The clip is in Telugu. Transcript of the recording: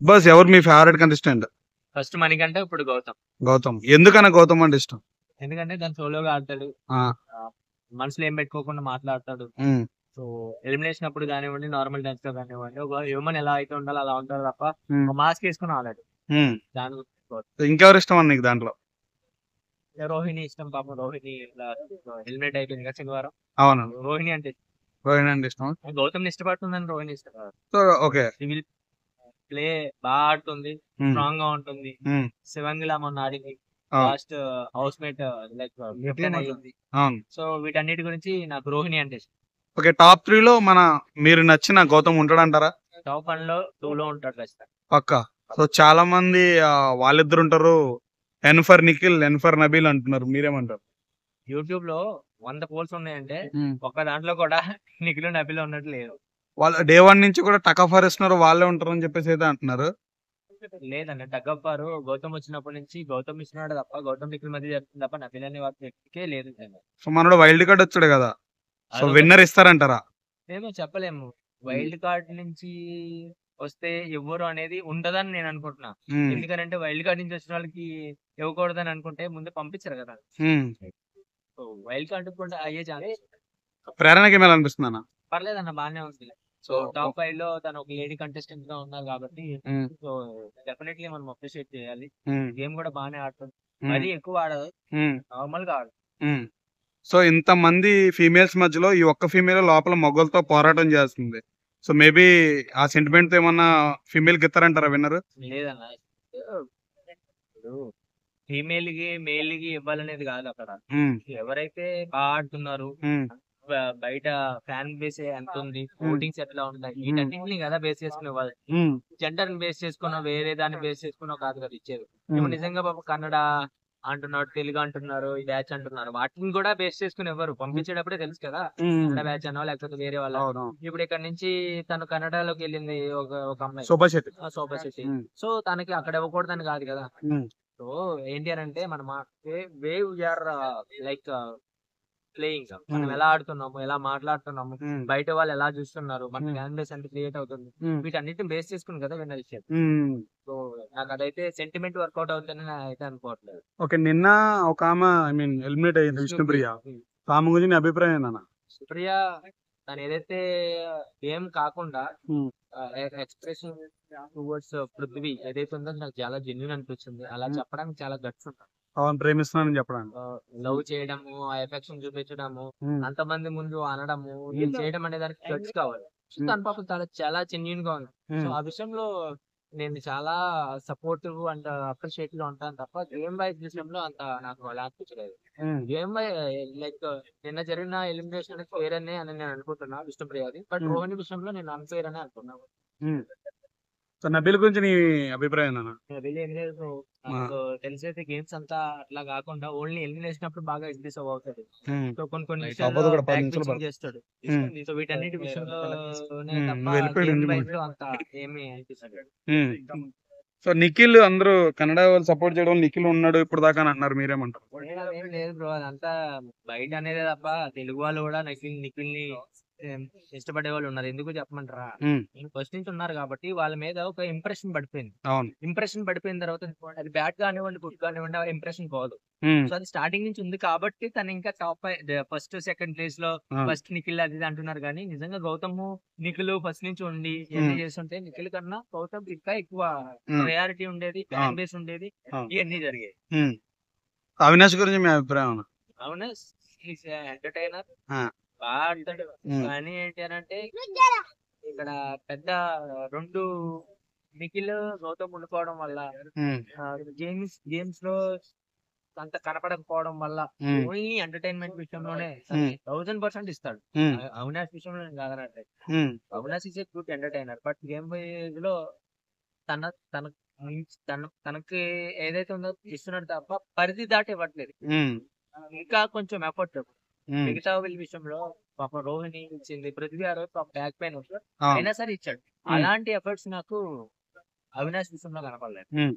బస్ ఎవరు మీ ఫేవరెట్ కంటెస్టెంట్? ఫస్ట్ మణికంటే ఇప్పుడు గౌతమ్. గౌతమ్. ఎందుకన్నా గౌతమ్ అంటే ఇష్టం? ఎందుకంటే తను సోలోగా ఆడతాడు. ఆ! మనసులో ఏం పెట్టుకోకుండా మాట్లాడతాడు. హ్మ్. సో ఎలిమినేషన్ అప్పుడు కానివ్వండి, నార్మల్ డాన్స్ లో కానివ్వండి, ఒక హ్యూమన్ ఎలా అయితే ఉండాలో అలా ఉంటాడు తప్ప హ్మ్. ఒక మాస్క్ వేసుకుని ఆడాడు. హ్మ్. దాని గురించి గౌతమ్. ఇంకెవరు ఇష్టం అన్న నీకు దాంట్లో? రోహిణి ఇష్టం. పాపం రోహిణి ఇలా ఎలిమినేట్ అయిపోయింది కదా శనివారం. అవును. రోహిణి అంటే రోహిణి అంటే ఇష్టమా? గౌతమ్ ఇష్టపడుతుందని రోహిణి ఇష్టపడదు. So okay. సివిల్ ప్లే బాగా ఆడుతుంది, హ్మ్. స్ట్రాంగ్ గా ఉంటుంది. హ్మ్. శివంగిలా మొన్న ఆడింది. అవును. Last housemate like captain అయ్యింది. అవును. సో వీటన్నిటి గురించి నాకు రోహిణి అంటే ఇష్టం. ఓకే. టాప్ 3లో మీరు నచ్చిన గౌతమ్ ఉంటాడంటారా? టాప్ 1 లో 2 లో ఉంటాడు ఖచ్చితంగా. పక్కా. సో చాలా మంది వాళ్ళిద్దరు ఉంటారు. N for Nikhil, N for Nabeel అంటున్నారు. మీరేమంటారు? యూట్యూబ్ లో 100 పోల్స్ ఉన్నాయంటే హ్మ్. ఒక్క దాంట్లో కూడా నిఖిల్ నబిల్ ఉన్నట్టు లేదు. వాళ్ళు డే 1 నుంచి కూడా టకఫర్ ఇస్తున్నారు. వాళ్ళే ఉంటారని చెప్పేసి అయితే అంటున్నారు. లేదండి టగ్గప్పారు గౌతమ్ వచ్చినప్పటి నుంచి గౌతమ్ ఇస్తున్నాడు తప్ప గౌతమ్ నిఖిల్ మధ్య జరుగుతుంది తప్ప నబిల్ అనే వ్యక్తికే లేదు. సో మనోడు వైల్డ్ కార్డ్ వచ్చాడు కదా! సో అదొకటి విన్నర్ ఇస్తారంటారా? ఏమో చెప్పలేము. వైల్డ్ కార్డ్ నుంచి వస్తే ఎవ్వరు అనేది ఉండదని నేను అనుకుంటున్నా. హ్మ్. ఎందుకనంటే వైల్డ్ కార్డ్ నుంచి వచ్చిన వాళ్ళకి ఇవ్వకూడదని అనుకుంటే ముందు పంపించరు కదా. హ్మ్. సో వైల్డ్ కార్డ్ కూడా అయ్యే ఛాన్స్ ప్రేరణకి ఏమైనా అనిపిస్తుందన్న? పర్లేదన్న బానే ఉంది. సో టాప్ 5 లో తను ఒక లేడీ కంటెస్టెంట్ గా ఉన్నారు కాబట్టి హ్మ్. సో డెఫినెట్లీ మనం అప్రిషియేట్ చేయాలి. హ్మ్. గేమ్ కూడా బానే ఆడుతుంది. హ్మ్. మరీ ఎక్కువ ఆడదు, హ్మ్. నార్మల్ గా ఆడు. హ్మ్. సో ఇంతమంది ఫీమేల్స్ మధ్యలో ఈ ఒక్క ఫీమేల్ లోపల మొగోళ్ళతో పోరాటం చేస్తుంది. సో మేబీ ఆ సెంటిమెంట్‌తో ఏమన్నా ఫీమేల్‌కి ఇస్తారంటారా విన్నరు? లేదన్న ఇప్పుడు ఫీమేల్ కి మేల్ కి ఇవ్వాలనేది కాదు అక్కడ. హ్మ్. ఎవరైతే బాగా ఆడుతున్నారు, హ్మ్. బయట ఫ్యాన్ బేస్ ఎంత ఉంది, హ్మ్. ఓటింగ్స్ ఎట్లా ఉన్నాయి, హ్మ్. వీటన్నిటిని కదా బేస్ చేసుకుని ఇవ్వాలి. హ్మ్. జెండర్ బేస్ చేసుకున్న వేరే దాన్ని బేస్ చేసుకున్న కాదు కదా ఇచ్చేది. హ్మ్. ఇప్పుడు నిజంగా పాపం కన్నడ అంటున్నాడు, తెలుగు అంటున్నారు, ఈ బ్యాచ్ అంటున్నారు. వాటిని కూడా బేస్ చేసుకుని ఎవరు పంపించేటప్పుడే తెలుసు కదా హ్మ్. కన్నడ బ్యాచ్ అనో లేకపోతే వేరే వాళ్ళ. అవును. ఇప్పుడు ఇక్కడ నుంచి తను కన్నడలోకి వెళ్ళింది ఒక ఒక అమ్మాయి శోభా శెట్టి. శోభా శెట్టి. హ్మ్. సో తనకి అక్కడ ఇవ్వకూడదని కాదు కదా. హ్మ్. సో ఏంటి అని అంటే మనం వేవ్ ఆర్ లైక్ ప్లేయింగ్ మనం హ్మ్. ఎలా ఆడుతున్నాము, ఎలా మాట్లాడుతున్నాము, హ్మ్. బయట వాళ్ళు ఎలా చూస్తున్నారు, మన హ్మ్. ఫ్యాన్ బేస్ ఎంత క్రియేట్ అవుతుంది, హ్మ్. వీటన్నిటిని బేస్ చేసుకుని కదా విన్నర్ ఇచ్చేది. హ్మ్. సో నాకు అదైతే సెంటిమెంట్ వర్కౌట్ అవుతుందని అయితే అనుకోవట్లేదు. ఓకే. నిన్న ఒక ఆమె ఐ మీన్ ఎలిమినేట్ అయింది విష్ణుప్రియ. విష్ణుప్రియ. ఆమె గురించి నీ అభిప్రాయం ఏందన్న? సుప్రియ తను ఏదైతే గేమ్ కాకుండా హ్మ్. ఎక్స్ప్రెషన్ టువర్డ్స్ పృథ్వీ ఏదైతే ఉందో నాకు చాలా జెన్యున్ అనిపించింది. అలా హ్మ్. చెప్పడానికి చాలా గట్స్ ఉంటాయి. అవును. ప్రేమిస్తున్నానని చెప్పడానికి. లవ్ చేయడము, ఆ ఎఫెక్షన్ చూపించడము, హ్మ్. అంతమంది ముందు అనడము, హ్మ్. ఇది చేయడం అనే దానికి గట్స్ కావాలి. సో హ్మ్. తన పాపం చాలా జెన్యూన్ గా ఉంది. సో హ్మ్. ఆ విషయంలో నేను చాలా సపోర్టివ్ అండ్ అప్రిషియేట్ గా ఉంటాను తప్ప గేమ్ వైజ్ విషయంలో అంత నాకు అలా అనిపించలేదు. హ్మ్. గేమ్ వై లైక్ నిన్న జరిగిన ఎలిమినేషన్ ఫెయిర్ అని నేను అనుకుంటున్నా విష్ణుప్రియది. బట్ హ్మ్. రోహిణి విషయంలో నేను అన్ఫెయిర్ అని అనుకున్నాను. హ్మ్. సో నబీల్ గురించి నీ అభిప్రాయం ఏందన్న? వీళ్ళు ఏం లేదు bro. ఆ! నాకు తెలిసైతే గేమ్స్ అంతా అట్లా కాకుండా ఓన్లీ ఎలిమినేషన్ అప్పుడు బాగా ఇంప్రెసివ్ అవుతాడు. హ్మ్. సో కొన్ని కాకపోతే విషయాల్లో కూడా 10 బ్యాక్ నిమిషాలు బెంచింగ్ పడుతుంది. చేస్తాడు. హ్మ్. సో వీటన్నిటి విషయంలోనే హ్మ్. తప్ప నువ్వు వెళ్ళిపోయాడు గేమ్ ఇంటి వైజ్ ముందు. లో అంత ఏమీ అనిపిస్తలేదు. హ్మ్. సో నిఖిల్ అందరూ కన్నడ వాళ్ళు సపోర్ట్ చేయడం నిఖిల్ ఉన్నాడు ఇప్పుడు దాకా అని అంటున్నారు. మీరేమంటారు? ఏం లేదు బ్రో, అదంతా బయట అనేదే తప్ప తెలుగు వాళ్ళు కూడా నిఖిల్ని ఇష్టపడే వాళ్ళు ఉన్నారు. ఎందుకు చెప్పమంటారా? హ్మ్. ఫస్ట్ నుంచి ఉన్నారు కాబట్టి వాళ్ళ మీద ఒక ఇంప్రెషన్ పడిపోయింది. అవును. ఇంప్రెషన్ పడిపోయిన తర్వాత అది బ్యాడ్ కానివ్వండి, గుడ్ కానివ్వండి, ఆ ఇంప్రెషన్ పోదు. హ్మ్. సో అది స్టార్టింగ్ నుంచి ఉంది కాబట్టి తను ఇంకా టాప్ ఫస్ట్ సెకండ్ ప్లేస్ లో ఆ! ఫస్ట్ నిఖిల్ అది ఇది అంటున్నారు కానీ నిజంగా గౌతమ్ నిఖిల్ ఫస్ట్ నుంచి ఉండి ఇవన్నీ హ్మ్. చేస్తుంటే నిఖిల్ కన్నా గౌతమ్ ఇంకా ఎక్కువ హ్మ్. ప్రయారిటీ ఉండేది, ఫ్యాన్ అవును. బేస్ ఉండేది, అవును. ఇవన్నీ జరిగాయి. హ్మ్. అవినాష్ గురించి మీ అభిప్రాయం అన్న? అవునా, ఎంటర్టైనర్ ఆ! బాగా ఆడతాడు. హ్మ్. కానీ ఏంటి అని అంటే ఇక్కడ పెద్ద రెండు నిఖిల్ గౌతమ్ ఉండిపోవడం వల్ల హ్మ్. గేమ్స్ లో అంత కనపడకపోవడం వల్ల హ్మ్. ఓన్లీ ఎంటర్టైన్మెంట్ విషయంలోనే హ్మ్. 1000% ఇస్తాడు. హ్మ్. అవినాష్ విషయంలో నేను కాదనట్లే. హ్మ్. Avinash is a good entertainer but game wise లో తన తన తనకి ఏదైతే ఉందో ఇస్తున్నాడు తప్ప పరిధి దాటి ఇవ్వట్లేదు. హ్మ్. ఇంకా కొంచెం ఎఫర్ట్ హ్మ్. మిగతా వీళ్ళ విషయంలో పాపం రోహిణి ఇచ్చింది, పృథ్వీ ఆ రోజు పాపం బ్యాక్ పెయిన్ అవును. అయినా సరే ఇచ్చాడు. హ్మ్. అలాంటి ఎఫర్ట్స్ నాకు అవినాష్ విషయంలో కనపడలేదు. హ్మ్.